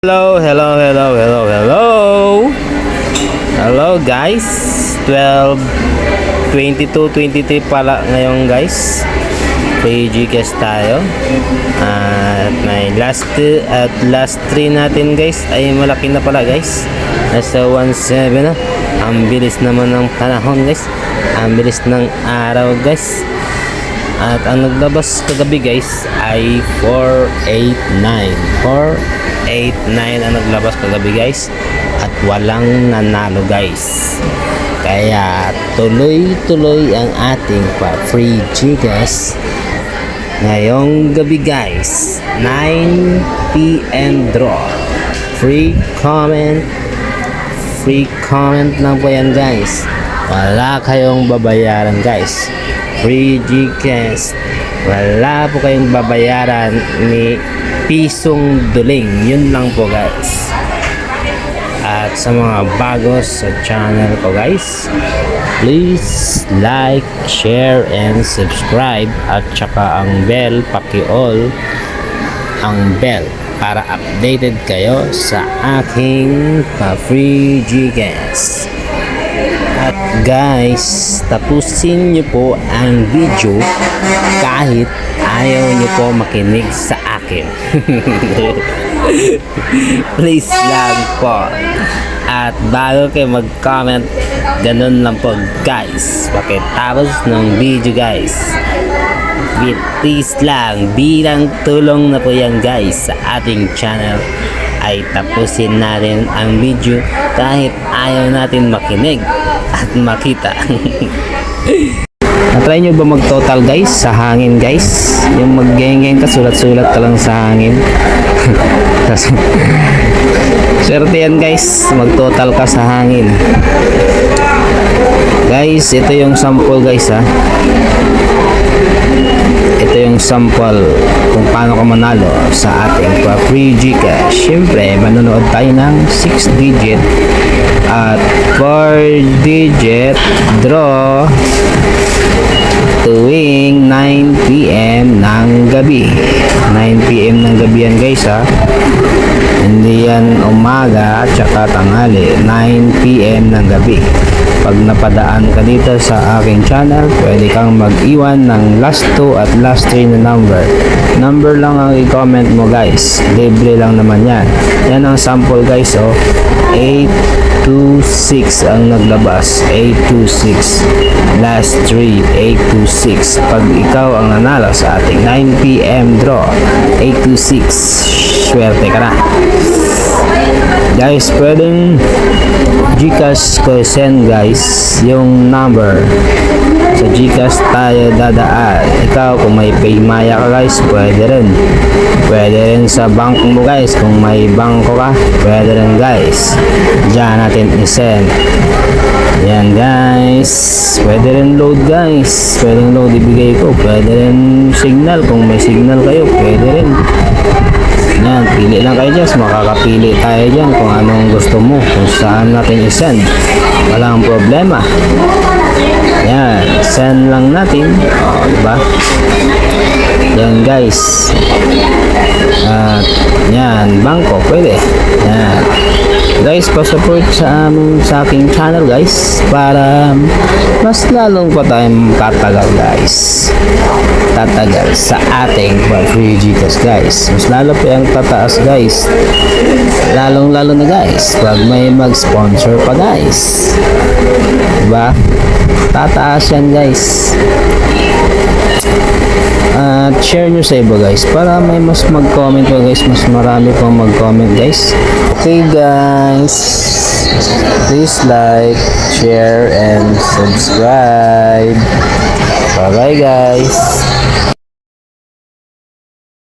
Hello, hello, hello, hello, hello. Hello guys. 12:22:23 pala ngayon guys. Free Gcash tayo. At may last 3 natin guys ay malaki na pala guys. Nasa 1.7 na. Ang bilis naman ng panahon guys. Ang bilis ng araw guys. At ang naglabas kagabi guys ay 489 ang naglabas kagabi guys. At walang nanalo guys. Kaya tuloy-tuloy ang ating free Gcash ngayong gabi guys. 9 PM draw. Free comment lang po yan guys. Wala kayong babayaran guys. Free Gcash. Wala po kayong babayaran ni pisong duling. Yun lang po guys. At sa mga bago sa channel ko guys, please like, share, and subscribe. At saka ang bell, paki-all ang bell para updated kayo sa aking free Gcash. At guys, tapusin nyo po ang video kahit ayaw nyo po makinig sa akin. Please lang po. At bago kayo mag-comment, ganun lang po guys. Pakitapos ng video guys, please lang, bilang tulong na po yan guys sa ating channel, ay tapusin natin ang video kahit ayaw natin makinig at makita. Na-try nyo ba mag-total guys sa hangin guys? Yung mag-geng-geng ka, sulat-sulat ka lang sa hangin. Swerte yan guys, mag-total ka sa hangin. Guys, ito yung sample guys ha. Ito yung sample kung paano ka manalo sa ating free Gcash. Siyempre, manonood tayo ng 6-digit at 4-digit draw tuwing 9 PM ng gabi. 9 PM ng gabi yan guys ha. Hindi yan umaga at saka tanghali. 9 PM ng gabi. Pag napadaan ka dito sa aking channel, pwede kang mag-iwan ng last 2 at last 3 na number lang ang i-comment mo guys. Libre lang naman yan. Yan ang sample guys oh. 826 ang naglabas. 826 last 3 826. Pag ikaw ang nanalo sa ating 9 PM draw 826, swerte ka na guys. Pwedeng Gcash ko send guys yung number. Sa Gcash tayo dadaan. Ikaw kung may Paymaya ka guys, pwede rin. Pwede rin sa bank mo guys. Kung may bangko ka, pwede rin guys. Diyan natin i-send. Yan guys. Pwede rin load guys. Pwede rin load ibigay ko. Pwede rin signal. Kung may signal kayo, pwede rin. Yan, pili lang kayo dyan. Makakapili tayo dyan kung anong gusto mo, kung saan natin i-send. Walang problema. Yan, send lang natin. O, diba? Yan guys. At yan, bangko, pwede. Yan. Guys, pa-support sa aking channel guys, para mas lalong pa tayong tatagal guys. Tatagal sa ating free Gcash guys. Mas lalo pa yung tataas guys. Lalong lalo na guys pag may mag-sponsor pa guys. Diba? Tataas yan guys. At share nyo sa iba guys para may mas mag-comment pa guys. Mas marami pang mag-comment guys. Okay guys, please like, share, and subscribe. Bye bye guys.